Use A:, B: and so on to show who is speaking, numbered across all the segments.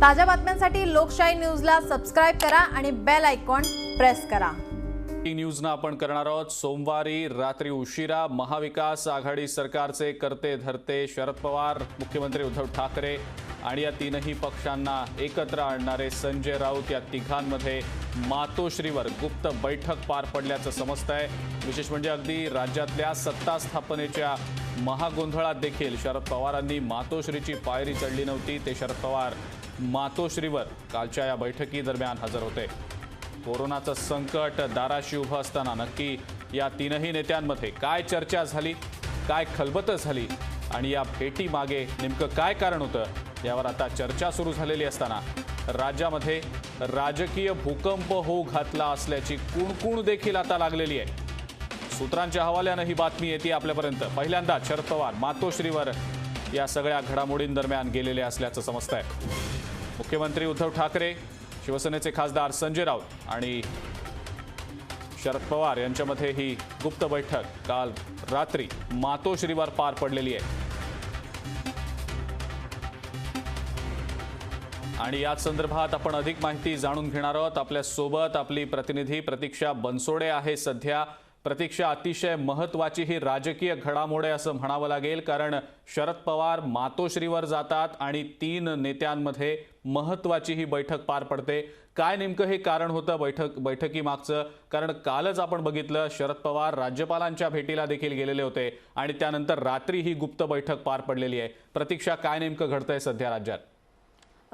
A: ताज्या बातम्यांसाठी लोकशाही न्यूजला सबस्क्राइब करा आणि बेल आयकॉन प्रेस करा।
B: न्यूजना आपण करणार आहोत। सोमवारी रात्री उशिरा महाविकास आघाडी सरकारचे करते धरते शरद पवार, मुख्यमंत्री उद्धव ठाकरे आणि या तीनही पक्षांना एकत्र आणणारे संजय राऊत या तिघांमध्ये मातोश्रीवर गुप्त बैठक पार पडल्याचं समजतंय। विशेष म्हणजे अगदी राज्यातल्या सत्ता स्थापनेच्या महागोंधळात देखील शरद पवारांनी मातोश्रीची पायरी चढली नव्हती। ते शरद पवार मातोश्रीवर कालच्या या बैठकीदरम्यान हजर होते। कोरोनाचं संकट दाराशी उभं असताना नक्की या तीनही नेत्यांमध्ये काय चर्चा झाली, काय खलबतं झाली आणि या भेटीमागे नेमकं काय कारण होतं यावर आता चर्चा सुरू झालेली असताना राज्यामध्ये राजकीय भूकंप होऊ घातला असल्याची कुणकुण देखील आता लागलेली आहे। सूत्रांच्या हवाल्यानं ही बातमी येते आपल्यापर्यंत। पहिल्यांदा शरद पवार मातोश्रीवर या सगळ्या घडामोडींदरम्यान गेलेले असल्याचं समजतंय। मुख्यमंत्री उद्धव ठाकरे, शिवसेनेचे खासदार संजय राऊत आणि शरद पवार यांच्यामध्ये ही गुप्त बैठक काल रात्री मातोश्रीवर पार पडलेली आहे आणि याच संदर्भात आपण अधिक माहिती जाणून घेणार आहोत। आपल्या सोबत आपली प्रतिनिधी प्रतीक्षा बनसोडे आहे सध्या। प्रतीक्षा, अतिशय महत्त्वाची ही राजकीय घडामोड आहे असं म्हणावं लागेल, कारण शरद पवार मातोश्रीवर जातात आणि तीन नेत्यांमध्ये महत्त्वाची ही बैठक पार पडते। काय नेमकं हे कारण होतं बैठकीमागचं? कारण कालच आपण बघितलं शरद पवार राज्यपालांच्या भेटीला देखील गेलेले होते आणि त्यानंतर रात्री ही गुप्त बैठक पार पडलेली आहे। प्रतीक्षा, काय नेमकं घडतंय सध्या राज्यात?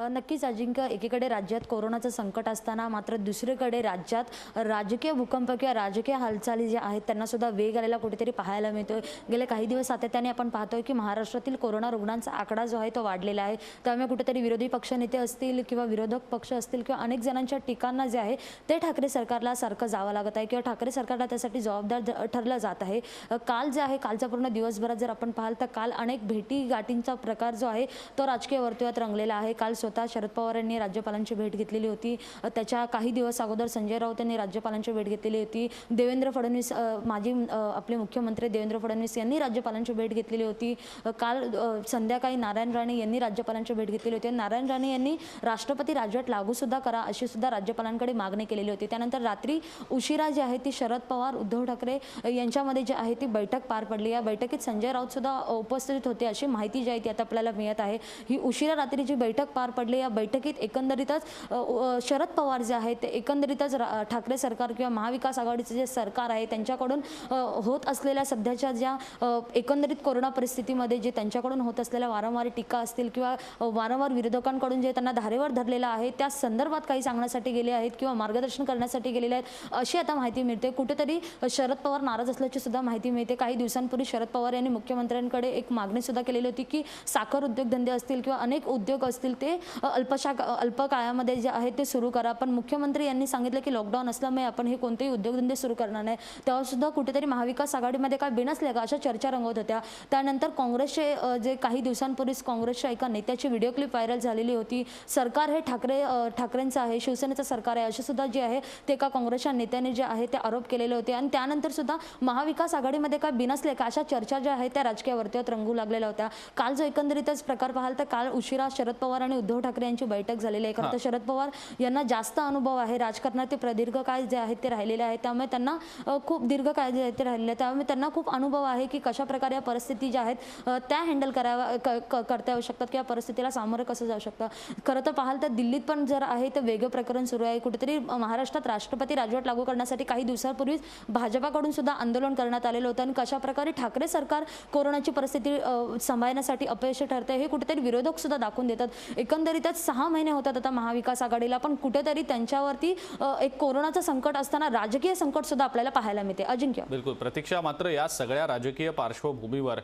C: नक्कीच अजिंक्य, एकीकडे राज्यात कोरोनाचं संकट असताना मात्र दुसरीकडे राज्यात राजकीय भूकंप किंवा राजकीय हालचाली ज्या आहेत त्यांना सुद्धा वेग आलेला कुठेतरी पाहायला मिळतोय। गेले काही दिवस सातत्याने आपण पाहतोय की महाराष्ट्रातील कोरोना रुग्णांचा आकडा जो आहे तो वाढलेला आहे। त्यामुळे कुठेतरी विरोधी पक्षनेते असतील किंवा विरोधक पक्ष असतील किंवा अनेक जणांच्या टीकांना जे आहे ते ठाकरे सरकारला सारखं जावं लागत आहे किंवा ठाकरे सरकारला त्यासाठी जबाबदार ठरलं जात आहे। काल जे आहे, कालचा पूर्ण दिवसभरात जर आपण पाहाल तर काल अनेक भेटी गाठींचा प्रकार जो आहे तो राजकीय वर्तुळात रंगलेला आहे। काल स्वतः शरद पवार यांनी राज्यपालांची भेट घेतलेली होती। त्याच्या काही दिवस अगोदर संजय राऊत यांनी राज्यपालांची भेट घेतलेली होती। देवेंद्र फडणवीस, माजी आपले मुख्यमंत्री देवेंद्र फडणवीस यांनी राज्यपालांची भेट घेतलेली होती। काल संध्याकाळी नारायण राणे यांनी राज्यपालांची भेट घेतलेली होती। नारायण राणे यांनी राष्ट्रपती राजवट लागू सुद्धा करा अशी सुद्धा राज्यपालांकडे मागणी केलेली होती। त्यानंतर रात्री उशिरा जी आहे ती शरद पवार उद्धव ठाकरे यांच्यामध्ये जी आहे ती बैठक पार पडली। या बैठकीत संजय राऊत सुद्धा उपस्थित होते अशी माहिती जी आहे ती आता आपल्याला मिळत आहे। ही उशिरा रात्रीची बैठक पार पडली। या बैठकीत एकंदरीतच शरद पवार जे आहेत ते एकंदरीतच ठाकरे सरकार किंवा महाविकास आघाडीचे जे सरकार आहे त्यांच्याकडून होत असलेल्या सध्याच्या ज्या एकंदरीत कोरोना परिस्थितीमध्ये जे त्यांच्याकडून होत असलेल्या वारंवार टीका असतील किंवा वारंवार विरोधकांकडून जे त्यांना धारेवर धरलेलं आहे त्या संदर्भात काही सांगण्यासाठी गेले आहेत किंवा मार्गदर्शन करण्यासाठी गेलेले आहेत अशी आता माहिती मिळते। कुठेतरी शरद पवार नाराज असल्याची सुद्धा माहिती मिळते। काही दिवसांपूर्वी शरद पवार यांनी मुख्यमंत्र्यांकडे एक मागणी सुद्धा केलेली होती की साखर उद्योगधंदे असतील किंवा अनेक उद्योग असतील ते अल्प काळामध्ये जे आहे ते सुरू करा। पण मुख्यमंत्री यांनी सांगितलं की लॉकडाऊन असल्यामुळे आपण हे कोणतेही उद्योगधंदे सुरू करणार नाही। तेव्हा सुद्धा कुठेतरी महाविकास आघाडीमध्ये काय बिनसले का अशा चर्चा रंगवत होत्या। त्यानंतर काँग्रेसचे जे काही दिवसांपूर्वीच काँग्रेसच्या एका नेत्याची व्हिडिओ क्लिप व्हायरल झालेली होती। सरकार हे ठाकरेंचं आहे, शिवसेनेचं सरकार आहे असे सुद्धा जे आहे ते एका काँग्रेसच्या नेत्याने जे आहे ते आरोप केलेले होते आणि त्यानंतर सुद्धा महाविकास आघाडीमध्ये काय बिनसले का अशा चर्चा ज्या आहेत त्या राजकीय वर्तुळात रंगू लागलेल्या होत्या। काल जो एकंदरीतच प्रकार पाहाल तर काल उशिरा शरद पवार आणि उद्धव ठाकरे यांची बैठक झालेली आहे। खरं तर शरद पवार यांना जास्त अनुभव आहे राजकारणात, ते प्रदीर्घ काळ जे आहेत ते राहिलेले आहेत त्यामुळे त्यांना खूप दीर्घ काळ जे आहे ते राहिलेले आहे त्यामुळे त्यांना खूप अनुभव आहे की कशा प्रकारे या परिस्थिती ज्या आहेत त्या हँडल करता येऊ शकतात किंवा परिस्थितीला सामोरं कसं जाऊ शकतं। खरं तर पाहाल तर दिल्लीत पण जर आहे ते वेगळं प्रकरण सुरू आहे। कुठेतरी महाराष्ट्रात राष्ट्रपती राजवट लागू करण्यासाठी काही दिवसांपूर्वीच भाजपाकडून सुद्धा आंदोलन करण्यात आलेलं होतं आणि कशा प्रकारे ठाकरे सरकार कोरोनाची परिस्थिती सांभाळण्यासाठी अपयशी ठरते हे कुठेतरी विरोधक सुद्धा दाखवून देतात। एकंदरीतच 6 महिने होतात आता महाविकास आघाडीला, पण कुठेतरी त्यांच्यावरती एक कोरोनाचं संकट असताना राजकीय संकट सुद्धा आपल्याला पाहायला मिळते। अजिंक्य,
B: बिलकुल प्रतीक्षा, मात्र या सगळ्या राजकीय पार्श्वभूमीवर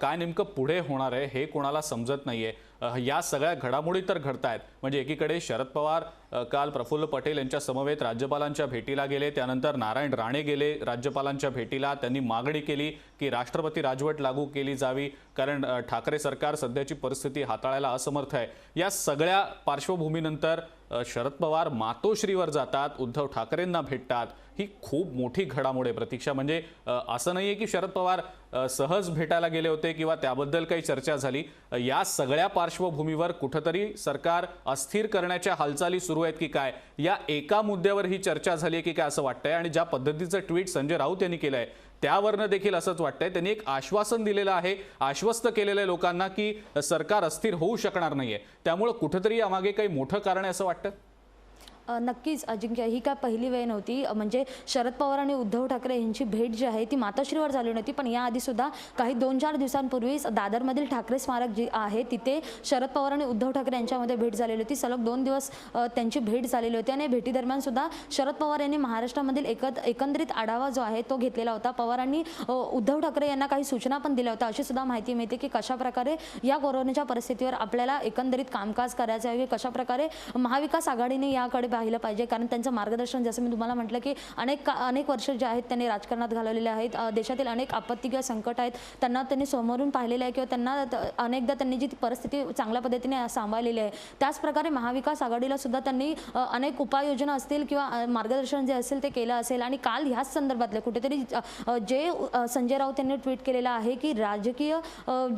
B: काय नेमकं पुढे होणार आहे हे कोणाला समजत नाहीये। या सगळ्या घडामोडी तर घडतायत, म्हणजे एकीकडे शरद पवार काल प्रफुल्ल पटेल यांच्या समवेत राज्यपालांच्या भेटीला गेले, त्यानंतर नारायण राणे गेले राज्यपालांच्या भेटीला। त्यांनी मागणी केली की राष्ट्रपती राजवट लागू केली जावी, कारण ठाकरे सरकार सध्याची परिस्थिती हाताळायला असमर्थ आहे। या सगळ्या पार्श्वभूमीनंतर शरद पवार मातोश्रीवर जातात, उद्धव ठाकरेंना भेटतात, ही खूप मोठी घडामोड आहे प्रतीक्षा. म्हणजे असं नाहीये की शरद पवार सहज भेटायला गेले होते किंवा त्याबद्दल काही चर्चा झाली. या सगळ्या पार्श्वभूमीवर कुठंतरी सरकार अस्थिर करण्याच्या हालचाली सुरू आहेत की काय, या एका मुद्द्यावर ही चर्चा झाली आहे की काय असं वाटतंय. आणि ज्या पद्धतीचं ट्विट संजय राऊत यांनी केलंय त्यावरनं देखील असंच वाटतंय. त्यांनी एक आश्वासन दिलेलं आहे, आश्वस्त केलेलं आहे लोकांना की सरकार अस्थिर होऊ शकणार नाहीये. त्यामुळे कुठंतरी यामागे काही मोठं कारण आहे असं वाटतं.
C: नक्कीच अजिंक्य, ही काय पहिली वेळ नव्हती. म्हणजे शरद पवार आणि उद्धव ठाकरे यांची भेट जी आहे ती मातोश्रीवर झाली नव्हती, पण याआधी सुद्धा काही 2-4 दिवसांपूर्वीच दादरमधील ठाकरे स्मारक जे आहे तिथे शरद पवार आणि उद्धव ठाकरे यांच्यामध्ये भेट झालेली होती. सलग 2 दिवस त्यांची भेट झालेली होती आणि भेटीदरम्यान सुद्धा शरद पवार यांनी महाराष्ट्रामधील एकंदरीत आढावा जो आहे तो घेतलेला होता. पवारांनी उद्धव ठाकरे यांना काही सूचना पण दिल्या होत्या. अशी सुद्धा माहिती मिळते की कशाप्रकारे या कोरोनाच्या परिस्थितीवर आपल्याला एकंदरीत कामकाज करायचं आहे, कशाप्रकारे महाविकास आघाडीने याकडे पाहिलं पाहिजे. कारण त्यांचं मार्गदर्शन, जसं मी तुम्हाला म्हटलं की अनेक वर्ष जे आहेत त्यांनी राजकारणात घालवलेले आहेत. देशातील अनेक आपत्ती किंवा संकट आहेत त्यांनी समोरून पाहिलेले आहे किंवा त्यांना अनेकदा त्यांनी जी परिस्थिती चांगल्या पद्धतीने सांभाळलेली आहे. त्याचप्रकारे महाविकास आघाडीला सुद्धा त्यांनी अनेक उपाययोजना असतील किंवा मार्गदर्शन जे असेल ते केलं असेल. आणि काल ह्याच संदर्भातले कुठेतरी जे संजय राऊत यांनी ट्विट केलेलं आहे की राजकीय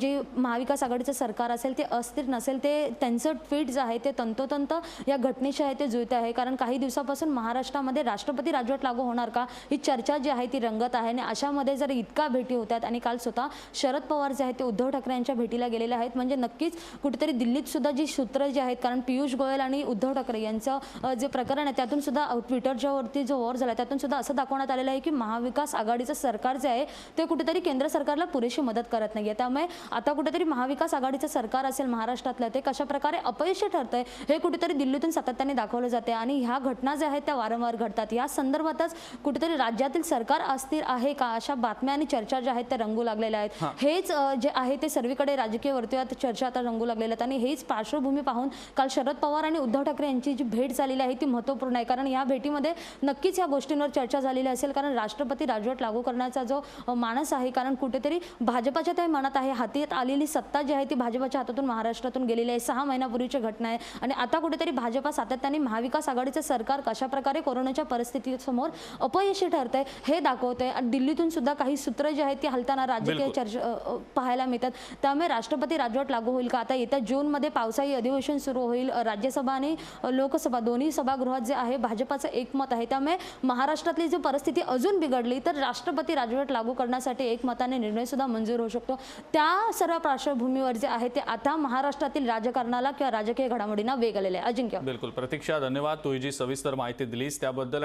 C: जे महाविकास आघाडीचं सरकार असेल ते अस्थिर नसेल, ते त्यांचं ट्विट जे आहे ते तंतोतंत या घटनेशी आहे ते जुळते आहे. कारण काही दिवसापासून महाराष्ट्रामध्ये राष्ट्रपती राजवट लागू होणार का ही चर्चा जी आहे ती रंगत आहे. आणि अशामध्ये जर इतका भेटी होतात आणि काल स्वतः शरद पवार जे आहेत ते उद्धव ठाकरे यांच्या भेटीला गेलेले आहेत, म्हणजे नक्कीच कुठेतरी दिल्लीत सुद्धा जी सूत्र जी आहेत, कारण पियुष गोयल आणि उद्धव ठाकरे यांचं जे प्रकरण आहे त्यातून सुद्धा ट्विटरच्या वरती जो वॉर झाला त्यातून सुद्धा असं दाखवण्यात आलेलं आहे की महाविकास आघाडीचं सरकार जे आहे ते कुठेतरी केंद्र सरकारला पुरेशी मदत करत नाहीये. त्यामुळे आता कुठेतरी महाविकास आघाडीचं सरकार असेल महाराष्ट्रातलं ते कशाप्रकारे अपयशी ठरतंय हे कुठेतरी दिल्लीतून सातत्याने दाखवलं जाते. आणि ह्या घटना ज्या आहेत त्या वारंवार घडतात. या संदर्भातच कुठेतरी राज्यातील सरकार अस्थिर आहे का अशा बातम्या आणि चर्चा ज्या आहेत त्या रंगू लागलेल्या आहेत. हेच जे आहे ते सर्वीकडे राजकीय वर्तुळात चर्चा आता रंगू लागलेल्या आहेत. आणि हेच पार्श्वभूमी पाहून काल शरद पवार आणि उद्धव ठाकरे यांची जी भेट झालेली आहे ती महत्त्वपूर्ण आहे. कारण या भेटीमध्ये नक्कीच या गोष्टींवर चर्चा झालेली असेल. कारण राष्ट्रपती राजवट लागू करण्याचा जो मानस आहे, कारण कुठेतरी भाजपाच्या त्या मनात आहे, हातात आलेली सत्ता जी आहे ती भाजपाच्या हातातून महाराष्ट्रातून गेलेली आहे. 6 महिन्यापूर्वीची घटना आहे. आणि आता कुठेतरी भाजपा सातत्याने महाविकास आघाडीचं सरकार कशाप्रकारे कोरोनाच्या परिस्थितीसमोर अपयशी ठरतंय हे दाखवतंय. आणि दिल्लीतून सुद्धा काही सूत्र जे आहेत ती हलताना राजकीय चर्चा पाहायला मिळतात. त्यामुळे राष्ट्रपती राजवट लागू होईल का? आता येत्या जूनमध्ये पावसाळी अधिवेशन सुरू होईल. राज्यसभा आणि लोकसभा दोन्ही सभागृहात जे आहे भाजपाचं एकमत आहे. त्यामुळे महाराष्ट्रातली जी परिस्थिती अजून बिघडली तर राष्ट्रपती राजवट लागू करण्यासाठी एकमताने निर्णय सुद्धा मंजूर होऊ शकतो. त्या सर्व पार्श्वभूमीवर जे आहे ते आता महाराष्ट्रातील राजकारणाला किंवा राजकीय घडामोडींना वेग आलेला आहे. अजिंक्य.
B: बिलकुल प्रतीक्षा, धन्यवाद. तू जी सविस्तर माहिती दिलीस त्याबद्दल.